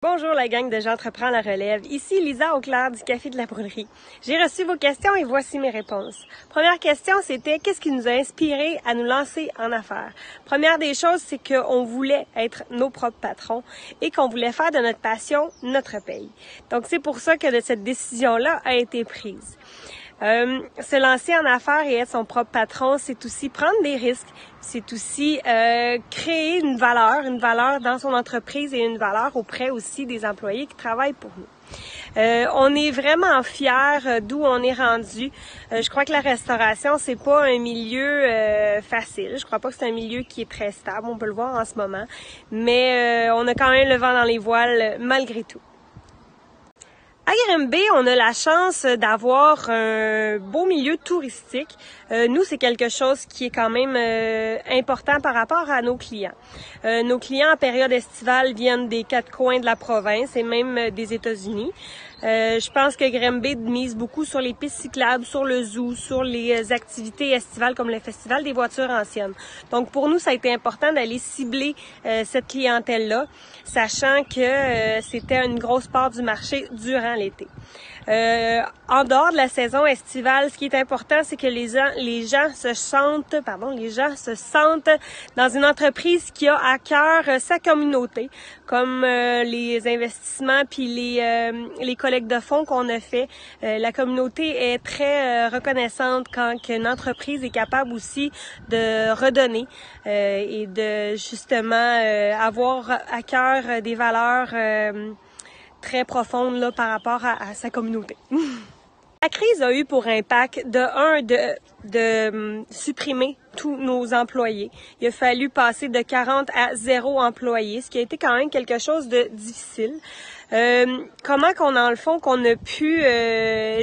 Bonjour la gang de J'entreprends la relève, ici Lisa Auclair du Café de la Brûlerie. J'ai reçu vos questions et voici mes réponses. Première question, c'était qu'est-ce qui nous a inspiré à nous lancer en affaires? Première des choses, c'est qu'on voulait être nos propres patrons et qu'on voulait faire de notre passion notre paye. Donc c'est pour ça que cette décision-là a été prise. Se lancer en affaires et être son propre patron, c'est aussi prendre des risques, c'est aussi créer une valeur dans son entreprise et une valeur auprès aussi des employés qui travaillent pour nous. On est vraiment fiers d'où on est rendu. Je crois que la restauration, c'est pas un milieu facile. Je crois pas que c'est un milieu qui est très stable, on peut le voir en ce moment, mais on a quand même le vent dans les voiles malgré tout. À Granby, on a la chance d'avoir un beau milieu touristique. Nous, c'est quelque chose qui est quand même important par rapport à nos clients. Nos clients en période estivale viennent des quatre coins de la province et même des États-Unis. Je pense que Granby mise beaucoup sur les pistes cyclables, sur le zoo, sur les activités estivales comme le Festival des voitures anciennes. Donc pour nous, ça a été important d'aller cibler cette clientèle-là, sachant que c'était une grosse part du marché durant l'été. En dehors de la saison estivale, ce qui est important, c'est que les gens se sentent dans une entreprise qui a à cœur sa communauté, comme les investissements puis les collectes de fonds qu'on a fait. La communauté est très reconnaissante quand une entreprise est capable aussi de redonner et de justement avoir à cœur des valeurs très profonde là, par rapport à sa communauté. La crise a eu pour impact de supprimer tous nos employés. Il a fallu passer de 40 à 0 employés, ce qui a été quand même quelque chose de difficile. Comment qu'on dans le fond qu'on a pu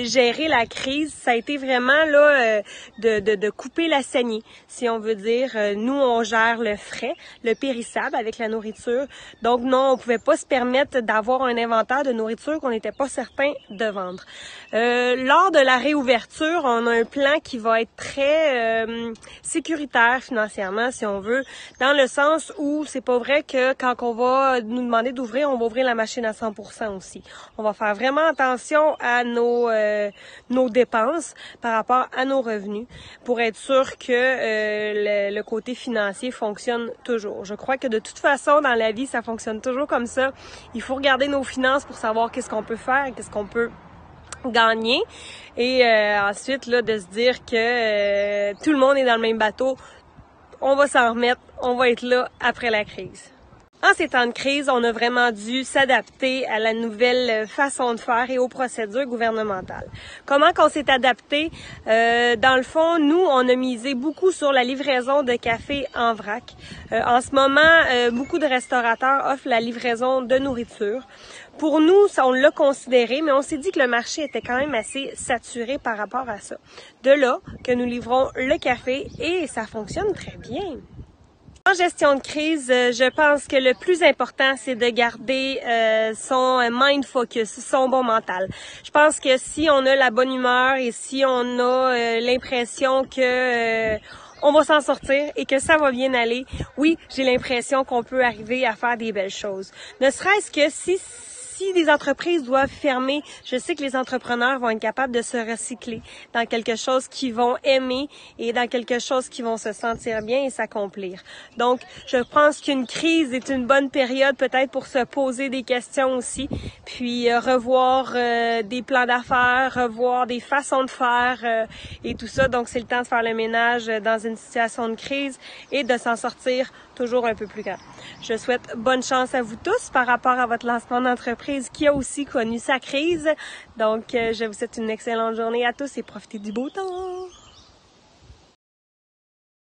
gérer la crise, ça a été vraiment là de couper la saignée, si on veut dire. Nous on gère le frais, le périssable avec la nourriture. Donc non, on pouvait pas se permettre d'avoir un inventaire de nourriture qu'on n'était pas certain de vendre. Lors de la réouverture, on a un plan qui va être très sécuritaire financièrement, si on veut, dans le sens où c'est pas vrai que quand on va nous demander d'ouvrir, on va ouvrir la machine à 100% aussi. On va faire vraiment attention à nos dépenses par rapport à nos revenus pour être sûr que le côté financier fonctionne toujours. Je crois que de toute façon, dans la vie, ça fonctionne toujours comme ça. Il faut regarder nos finances pour savoir qu'est-ce qu'on peut faire et qu'est-ce qu'on peut gagner et ensuite là de se dire que tout le monde est dans le même bateau, on va s'en remettre, on va être là après la crise. En ces temps de crise, on a vraiment dû s'adapter à la nouvelle façon de faire et aux procédures gouvernementales. Comment qu'on s'est adapté? Dans le fond, nous, on a misé beaucoup sur la livraison de café en vrac. En ce moment, beaucoup de restaurateurs offrent la livraison de nourriture. Pour nous, on l'a considéré, mais on s'est dit que le marché était quand même assez saturé par rapport à ça. De là que nous livrons le café et ça fonctionne très bien. En gestion de crise, je pense que le plus important, c'est de garder son mind focus, son bon mental. Je pense que si on a la bonne humeur et si on a l'impression que on va s'en sortir et que ça va bien aller, oui, j'ai l'impression qu'on peut arriver à faire des belles choses. Ne serait-ce que si des entreprises doivent fermer, je sais que les entrepreneurs vont être capables de se recycler dans quelque chose qu'ils vont aimer et dans quelque chose qu'ils vont se sentir bien et s'accomplir. Donc, je pense qu'une crise est une bonne période peut-être pour se poser des questions aussi, puis revoir des plans d'affaires, revoir des façons de faire et tout ça. Donc, c'est le temps de faire le ménage dans une situation de crise et de s'en sortir toujours un peu plus grand. Je souhaite bonne chance à vous tous par rapport à votre lancement d'entreprise qui a aussi connu sa crise. Donc, je vous souhaite une excellente journée à tous et profitez du beau temps!